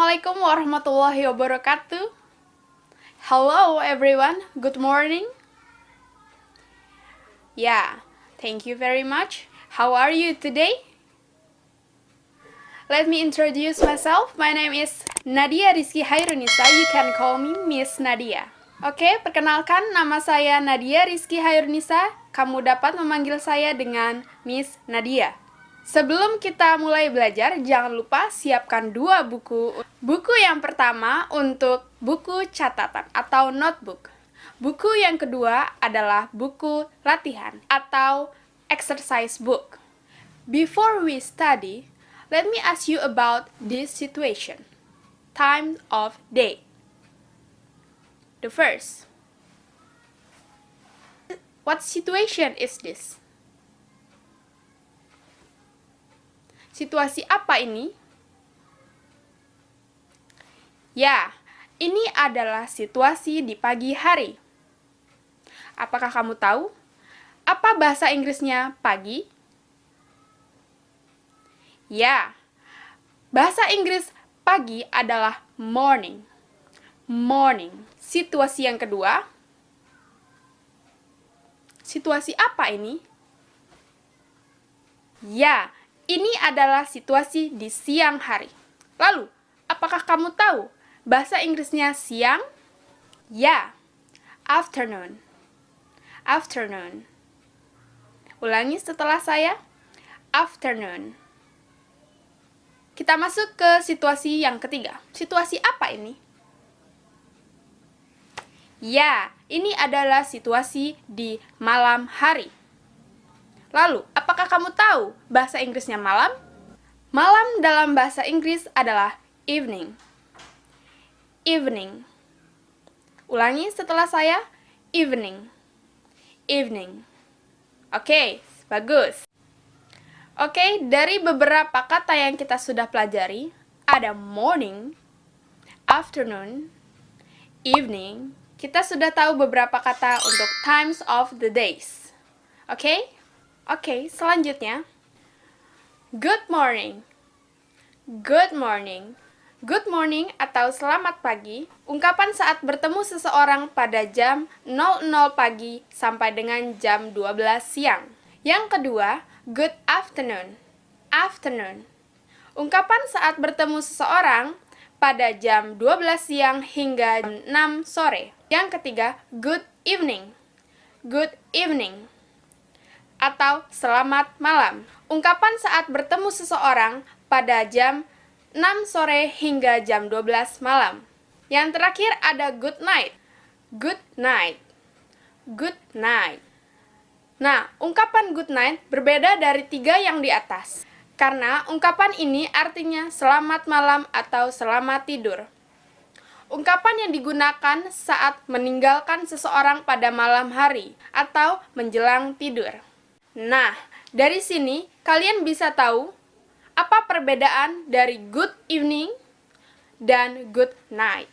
Assalamualaikum warahmatullahi wabarakatuh. Hello everyone, good morning. Yeah, thank you very much. How are you today? Let me introduce myself. My name is Nadia Rizky Hairunisa. You can call me Miss Nadia. Oke, perkenalkan nama saya Nadia Rizky Hairunisa. Kamu dapat memanggil saya dengan Miss Nadia. Sebelum kita mulai belajar, jangan lupa siapkan 2 buku. Buku yang pertama untuk buku catatan atau notebook. Buku yang kedua adalah buku latihan atau exercise book. Before we study, let me ask you about this situation. Time of day. The first. What situation is this? Situasi apa ini? Ya, ini adalah situasi di pagi hari. Apakah kamu tahu apa bahasa Inggrisnya pagi? Ya, bahasa Inggris pagi adalah morning. Morning. Situasi yang kedua. Situasi apa ini? Ya, ini adalah situasi di siang hari. Lalu, apakah kamu tahu bahasa Inggrisnya siang? Ya, afternoon. Afternoon. Ulangi setelah saya. Afternoon. Kita masuk ke situasi yang ketiga. Situasi apa ini? Ya, ini adalah situasi di malam hari. Lalu, apakah kamu tahu bahasa Inggrisnya malam? Malam dalam bahasa Inggris adalah evening. Evening. Ulangi setelah saya. Evening. Evening. Oke, bagus. Oke, dari beberapa kata yang kita sudah pelajari, ada morning, afternoon, evening. Kita sudah tahu beberapa kata untuk times of the days. Oke? Oke, selanjutnya. Good morning. Good morning. Good morning atau selamat pagi, ungkapan saat bertemu seseorang pada jam 00 pagi sampai dengan jam 12 siang. Yang kedua, good afternoon. Afternoon. Ungkapan saat bertemu seseorang pada jam 12 siang hingga jam 6 sore. Yang ketiga, good evening. Good evening. Atau selamat malam. Ungkapan saat bertemu seseorang pada jam 6 sore hingga jam 12 malam. Yang terakhir ada good night. Good night. Good night. Nah, ungkapan good night berbeda dari 3 yang di atas. Karena ungkapan ini artinya selamat malam atau selamat tidur. Ungkapan yang digunakan saat meninggalkan seseorang pada malam hari atau menjelang tidur. Nah, dari sini kalian bisa tahu apa perbedaan dari good evening dan good night.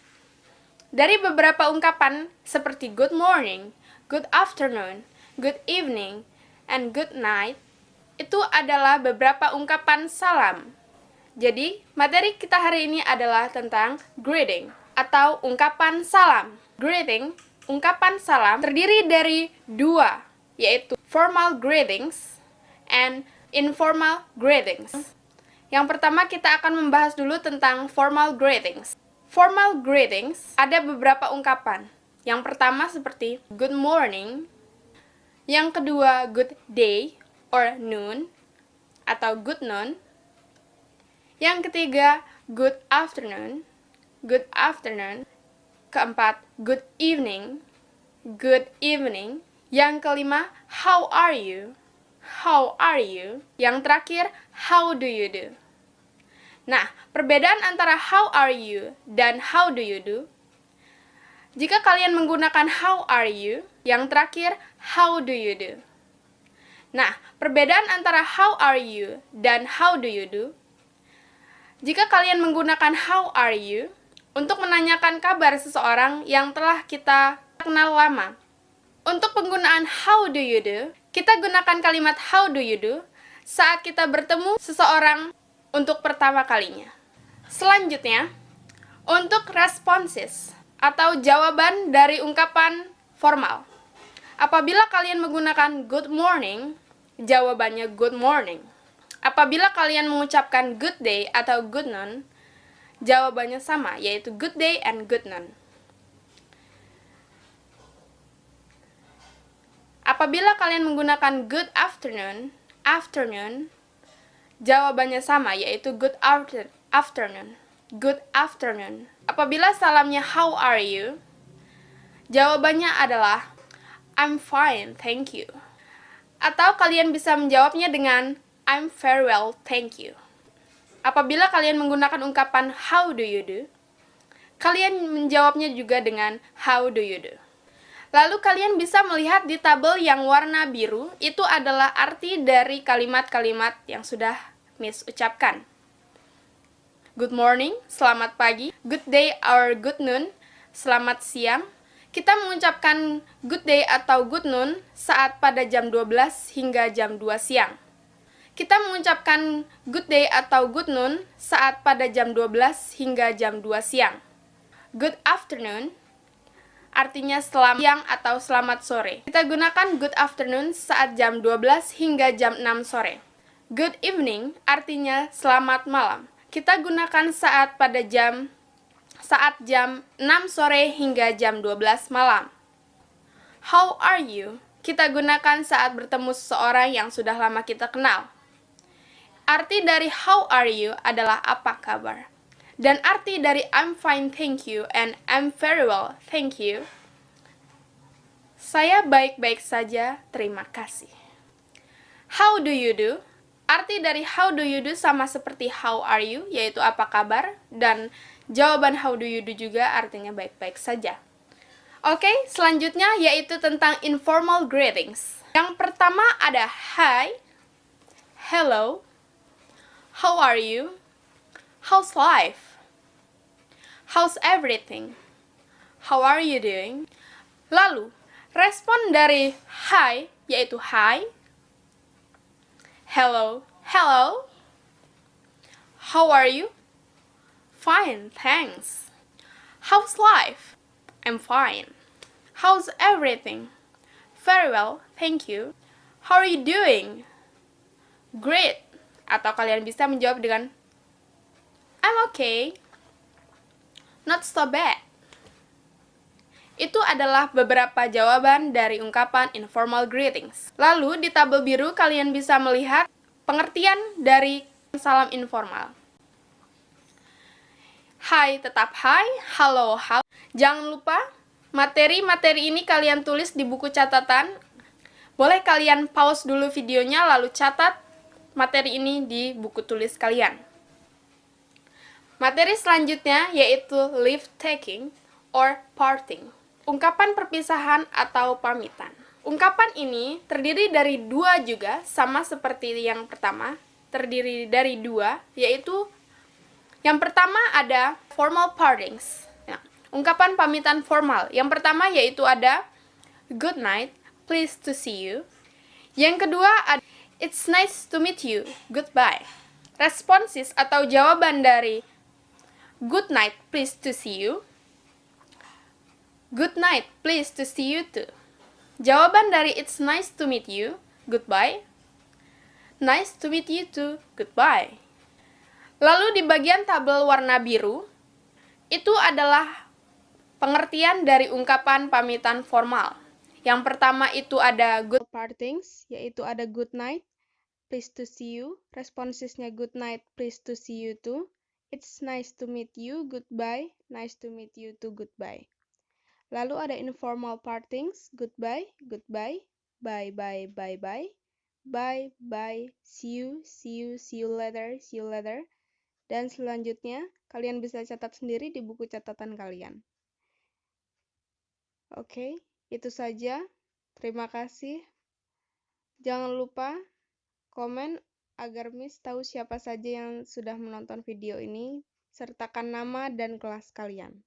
Dari beberapa ungkapan seperti good morning, good afternoon, good evening, and good night, itu adalah beberapa ungkapan salam. Jadi, materi kita hari ini adalah tentang greeting atau ungkapan salam. Greeting, ungkapan salam, terdiri dari 2, yaitu formal greetings and informal greetings. Yang pertama kita akan membahas dulu tentang formal greetings. Formal greetings ada beberapa ungkapan. Yang pertama seperti good morning. Yang kedua good day or noon atau good noon. Yang ketiga good afternoon. Good afternoon. Keempat good evening. Good evening. Yang kelima, how are you? How are you? Yang terakhir, how do you do? Nah, perbedaan antara how are you dan how do you do? Jika kalian menggunakan how are you, yang terakhir, how do you do? Nah, perbedaan antara how are you dan how do you do? Jika kalian menggunakan how are you untuk menanyakan kabar seseorang yang telah kita kenal lama. Untuk penggunaan how do you do, kita gunakan kalimat how do you do saat kita bertemu seseorang untuk pertama kalinya. Selanjutnya, Untuk responses atau jawaban dari ungkapan formal. Apabila kalian menggunakan good morning, jawabannya good morning. Apabila kalian mengucapkan good day atau good noon, jawabannya sama, yaitu good day and good noon. Apabila kalian menggunakan good afternoon, jawabannya sama, yaitu good afternoon. Good afternoon. Apabila salamnya how are you, jawabannya adalah I'm fine, thank you. Atau kalian bisa menjawabnya dengan I'm very well, thank you. Apabila kalian menggunakan ungkapan how do you do, kalian menjawabnya juga dengan how do you do. Lalu kalian bisa melihat di tabel yang warna biru, itu adalah arti dari kalimat-kalimat yang sudah Miss ucapkan. Good morning, selamat pagi. Good day or good noon, selamat siang. Kita mengucapkan good day atau good noon saat pada jam 12 hingga jam 2 siang. Kita mengucapkan good day atau good noon saat pada jam 12 hingga jam 2 siang. Good afternoon artinya selamat siang atau selamat sore. Kita gunakan good afternoon saat jam 12 hingga jam 6 sore. Good evening artinya selamat malam. Kita gunakan saat jam 6 sore hingga jam 12 malam. How are you? Kita gunakan saat bertemu seseorang yang sudah lama kita kenal. Arti dari how are you adalah apa kabar. Dan arti dari I'm fine, thank you, and I'm very well, thank you. Saya baik-baik saja, terima kasih. How do you do? Arti dari how do you do sama seperti how are you, yaitu apa kabar. Dan jawaban how do you do juga artinya baik-baik saja. Oke, selanjutnya yaitu tentang informal greetings. Yang pertama ada hi, hello, how are you, how's life, how's everything, how are you doing. Lalu, respon dari hi yaitu hi, hello, hello, how are you, fine, thanks, how's life, I'm fine, how's everything, very well, thank you, how are you doing, great. Atau kalian bisa menjawab dengan I'm okay, not so bad. Itu adalah beberapa jawaban dari ungkapan informal greetings. Lalu di tabel biru kalian bisa melihat pengertian dari salam informal. Hai tetap hai, halo halo. Jangan lupa materi-materi ini kalian tulis di buku catatan. Boleh kalian pause dulu videonya lalu catat materi ini di buku tulis kalian. Materi selanjutnya yaitu leave taking or parting. Ungkapan perpisahan atau pamitan. Ungkapan ini terdiri dari dua juga, sama seperti yang pertama. Terdiri dari dua, yaitu yang pertama ada formal partings. Nah, ungkapan pamitan formal. Yang pertama yaitu ada good night, pleased to see you. Yang kedua ada it's nice to meet you, goodbye. Responses atau jawaban dari good night, pleased to see you. Good night, pleased to see you too. Jawaban dari it's nice to meet you, goodbye. Nice to meet you too, goodbye. Lalu di bagian tabel warna biru, itu adalah pengertian dari ungkapan pamitan formal. Yang pertama itu ada good partings, yaitu ada good night, pleased to see you. Responsesnya good night, pleased to see you too. It's nice to meet you, goodbye. Nice to meet you too, goodbye. Lalu ada informal partings, goodbye, goodbye, bye, bye, bye, bye, bye, bye, see you, see you later, see you later. Dan selanjutnya, kalian bisa catat sendiri di buku catatan kalian. Oke, itu saja. Terima kasih. Jangan lupa komen agar Miss tahu siapa saja yang sudah menonton video ini. Sertakan nama dan kelas kalian.